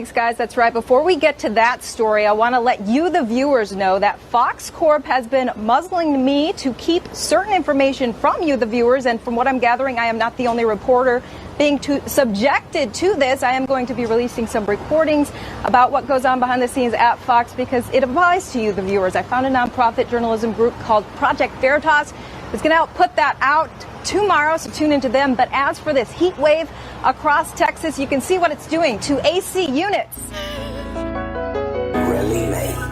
Thanks, guys. That's right. Before we get to that story, I want to let you, the viewers, know that Fox Corp has been muzzling me to keep certain information from you, the viewers. And from what I'm gathering, I am not the only reporter being subjected to this. I am going to be releasing some recordings about what goes on behind the scenes at Fox because it applies to you, the viewers. I found a nonprofit journalism group called Project Veritas. It's going to help put that out tomorrow, so tune into them. But as for this heat wave across Texas, you can see what it's doing to AC units. Really made.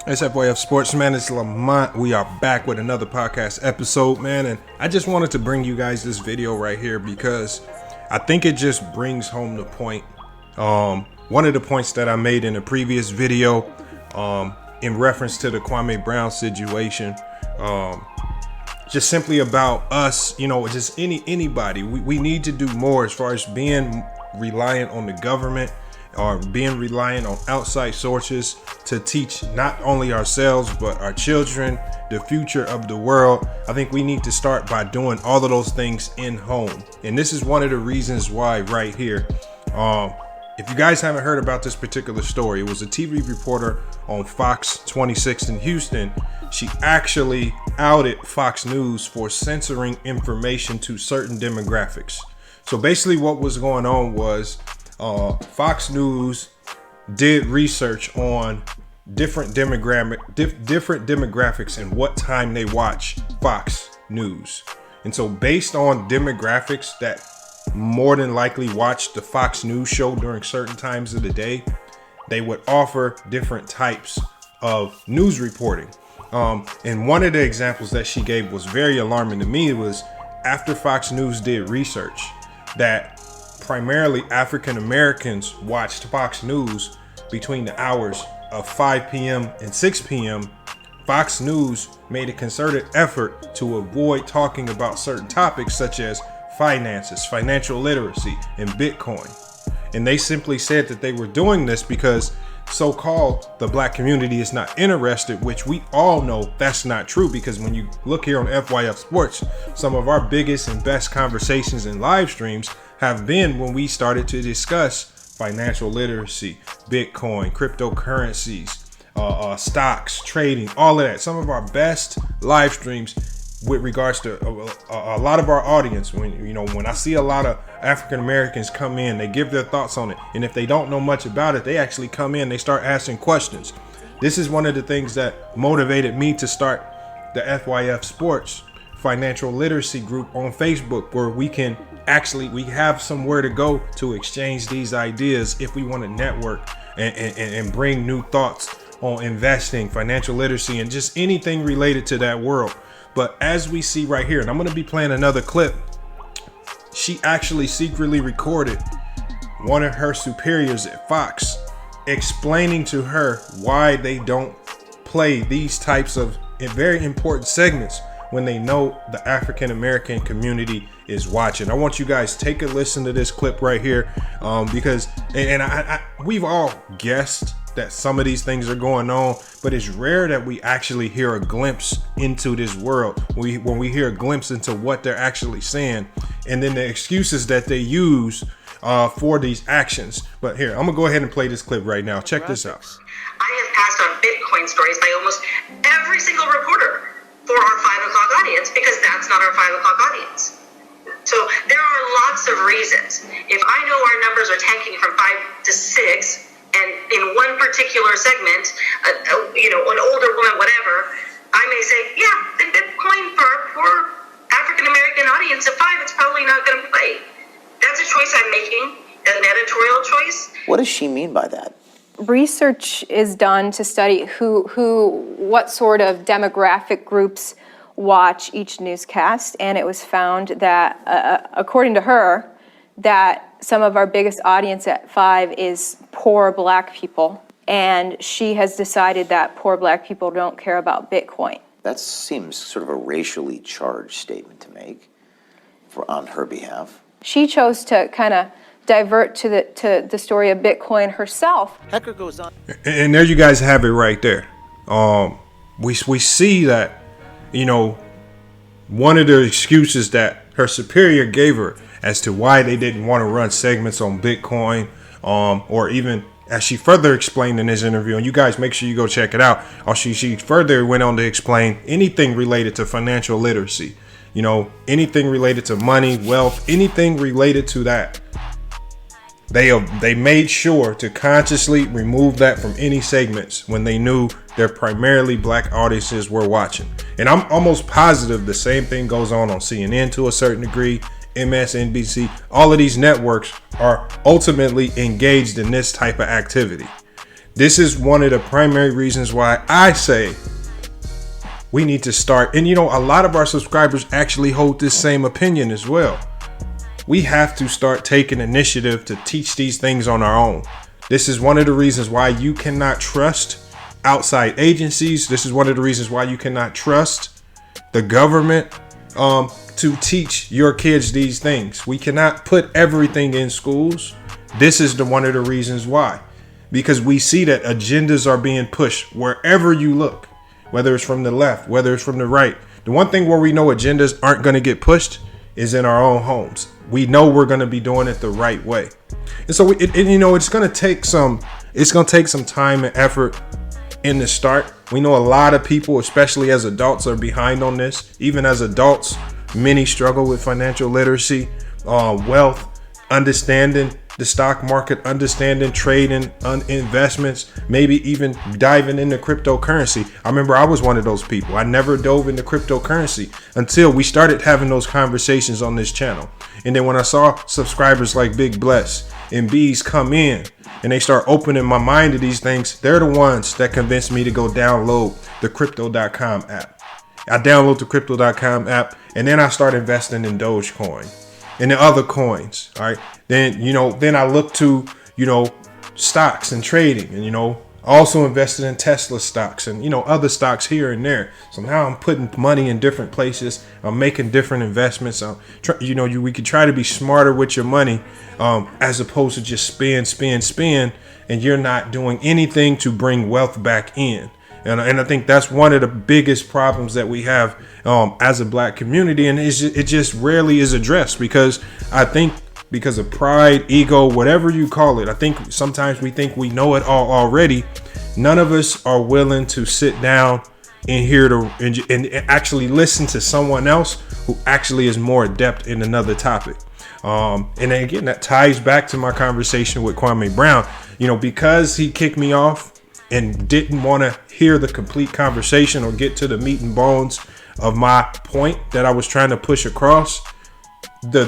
It's FYF Sportsman. It's Lamont. We are back with another podcast episode, man. And I just wanted to bring you guys this video right here because I think it just brings home the point. One of the points that I made in a previous video in reference to the Kwame Brown situation, just simply about us, you know, just anybody. We need to do more as far as being reliant on the government or being reliant on outside sources to teach not only ourselves but our children the future of the world. I think we need to start by doing all of those things in home, and this is one of the reasons why right here. If you guys haven't heard about this particular story, it was a TV reporter on Fox 26 in Houston. She actually outed Fox News for censoring information to certain demographics. So basically what was going on was Fox News did research on different demographics and what time they watch Fox News. And so based on demographics that more than likely watch the Fox News show during certain times of the day, they would offer different types of news reporting. And one of the examples that she gave was very alarming to me. It was after Fox News did research that primarily African Americans watched Fox News between the hours of 5 p.m. and 6 p.m. Fox News made a concerted effort to avoid talking about certain topics such as finances, financial literacy, and Bitcoin. And they simply said that they were doing this because so-called the black community is not interested, which we all know that's not true, because when you look here on FYF Sports, some of our biggest and best conversations and live streams have been when we started to discuss financial literacy, Bitcoin, cryptocurrencies, stocks, trading, all of that. Some of our best live streams with regards to a lot of our audience. When I see a lot of African Americans come in, they give their thoughts on it. And if they don't know much about it, they actually come in, they start asking questions. This is one of the things that motivated me to start the FYF Sports Financial Literacy Group on Facebook, where we have somewhere to go to exchange these ideas if we want to network and bring new thoughts on investing, financial literacy, and just anything related to that world. But as we see right here, and I'm going to be playing another clip, she actually secretly recorded one of her superiors at Fox explaining to her why they don't play these types of very important segments when they know the African American community is watching. I want you guys to take a listen to this clip right here, because we've all guessed that some of these things are going on, but it's rare that we actually hear a glimpse into this world. When we hear a glimpse into what they're actually saying, and then the excuses that they use for these actions. But here, I'm gonna go ahead and play this clip right now. Check this out. I have passed on Bitcoin stories by almost every single reporter for our 5 o'clock audience, because that's not our 5 o'clock audience. So there are lots of reasons. If I know our numbers are tanking from 5 to 6, and in one particular segment, an older woman, whatever, I may say, yeah, the Bitcoin for our poor African American audience at 5, it's probably not going to play. That's a choice I'm making, an editorial choice. What does she mean by that? research is done to study what sort of demographic groups watch each newscast, and it was found that, according to her, that some of our biggest audience at 5 is poor Black people, and she has decided that poor Black people don't care about Bitcoin. That seems sort of a racially charged statement to make on her behalf. She chose to kind of divert to the story of Bitcoin herself. Hecker goes on. And there you guys have it right there. We see that, one of the excuses that her superior gave her as to why they didn't want to run segments on Bitcoin, or even as she further explained in this interview, and you guys make sure you go check it out. She further went on to explain anything related to financial literacy, anything related to money, wealth, anything related to that. They made sure to consciously remove that from any segments when they knew their primarily Black audiences were watching. And I'm almost positive the same thing goes on CNN to a certain degree, MSNBC. All of these networks are ultimately engaged in this type of activity. This is one of the primary reasons why I say we need to start. And a lot of our subscribers actually hold this same opinion as well. We have to start taking initiative to teach these things on our own. This is one of the reasons why you cannot trust outside agencies. This is one of the reasons why you cannot trust the government to teach your kids these things. We cannot put everything in schools. This is one of the reasons why. Because we see that agendas are being pushed wherever you look, whether it's from the left, whether it's from the right. The one thing where we know agendas aren't going to get pushed is in our own homes. We know we're going to be doing it the right way. And so it's going to take some time and effort in the start. We know a lot of people, especially as adults, are behind on this. Even as adults, many struggle with financial literacy, wealth, understanding the stock market, understanding trading, investments, maybe even diving into cryptocurrency. I remember I was one of those people. I never dove into cryptocurrency until we started having those conversations on this channel. And then when I saw subscribers like Big Bless and Bees come in and they start opening my mind to these things, they're the ones that convinced me to go download the Crypto.com app. I download the Crypto.com app, and then I start investing in Dogecoin and the other coins. All right. Then I look to, stocks and trading, and, also invested in Tesla stocks and, other stocks here and there. So now I'm putting money in different places. I'm making different investments. We could try to be smarter with your money, as opposed to just spend, and you're not doing anything to bring wealth back in. And I think that's one of the biggest problems that we have as a Black community. And it just rarely is addressed because of pride, ego, whatever you call it. I think sometimes we think we know it all already. None of us are willing to sit down and and actually listen to someone else who actually is more adept in another topic. And again, that ties back to my conversation with Kwame Brown, because he kicked me off and didn't want to hear the complete conversation or get to the meat and bones of my point that I was trying to push across. The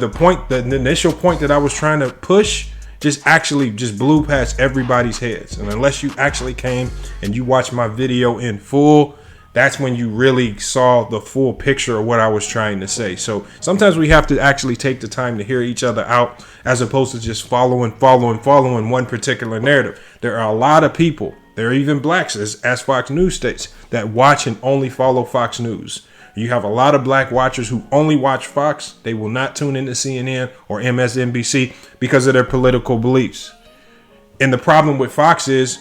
initial point that I was trying to push just blew past everybody's heads. And unless you actually came and you watched my video in full, that's when you really saw the full picture of what I was trying to say. So sometimes we have to actually take the time to hear each other out as opposed to just following one particular narrative. There are a lot of people, there are even Blacks, as Fox News states, that watch and only follow Fox News. You have a lot of Black watchers who only watch Fox. They will not tune into CNN or MSNBC because of their political beliefs. And the problem with Fox is,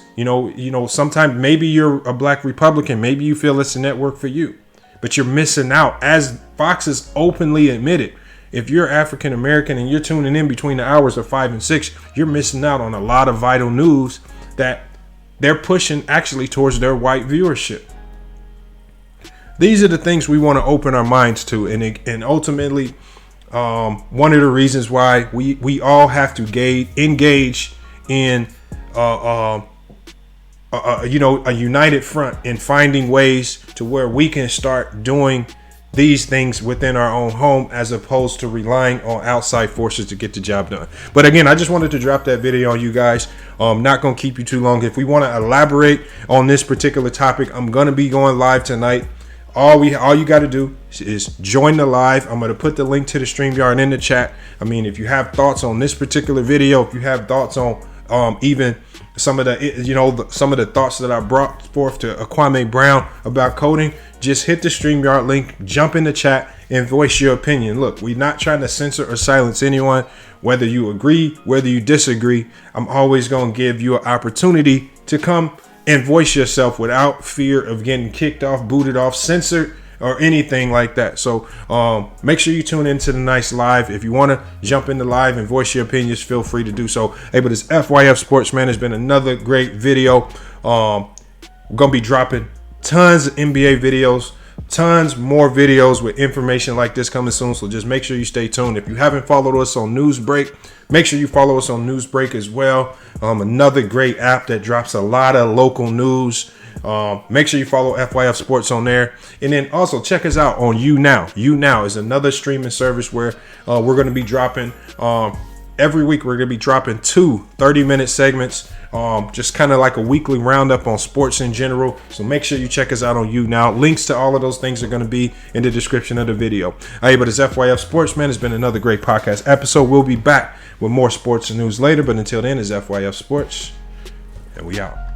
sometimes maybe you're a Black Republican. Maybe you feel it's a network for you, but you're missing out. As Fox has openly admitted, if you're African American and you're tuning in between the hours of 5 and 6, you're missing out on a lot of vital news that they're pushing actually towards their white viewership. These are the things we want to open our minds to, and ultimately, one of the reasons why we all have to engage in a united front in finding ways to where we can start doing these things within our own home as opposed to relying on outside forces to get the job done. But again, I just wanted to drop that video on you guys. Not going to keep you too long. If we want to elaborate on this particular topic, I'm going to be going live tonight. All you got to do is join the live. I'm going to put the link to the StreamYard in the chat. I mean, if you have thoughts on this particular video, if you have thoughts on even some of the, some of the thoughts that I brought forth to Kwame Brown about coding, just hit the StreamYard link, jump in the chat, and voice your opinion. Look, we're not trying to censor or silence anyone. Whether you agree, whether you disagree, I'm always going to give you an opportunity to come and voice yourself without fear of getting kicked off, booted off, censored, or anything like that. So make sure you tune into the nice live. If you want to jump in the live and voice your opinions, feel free to do so. Hey, but this FYF Sportsman has been another great video. We're going to be dropping tons of NBA videos, tons more videos with information like this coming soon. So just make sure you stay tuned. If you haven't followed us on Newsbreak, make sure you follow us on Newsbreak as well. Another great app that drops a lot of local news. Make sure you follow FYF Sports on there. And then also check us out on YouNow. YouNow is another streaming service where we're going to be dropping every week. We're going to be dropping 2 30-minute segments, just kind of like a weekly roundup on sports in general. So make sure you check us out on YouNow. Links to all of those things are going to be in the description of the video. Hey, but it's FYF Sportsman. It's been another great podcast episode. We'll be back with more sports and news later. But until then, it's FYF Sports, and we out.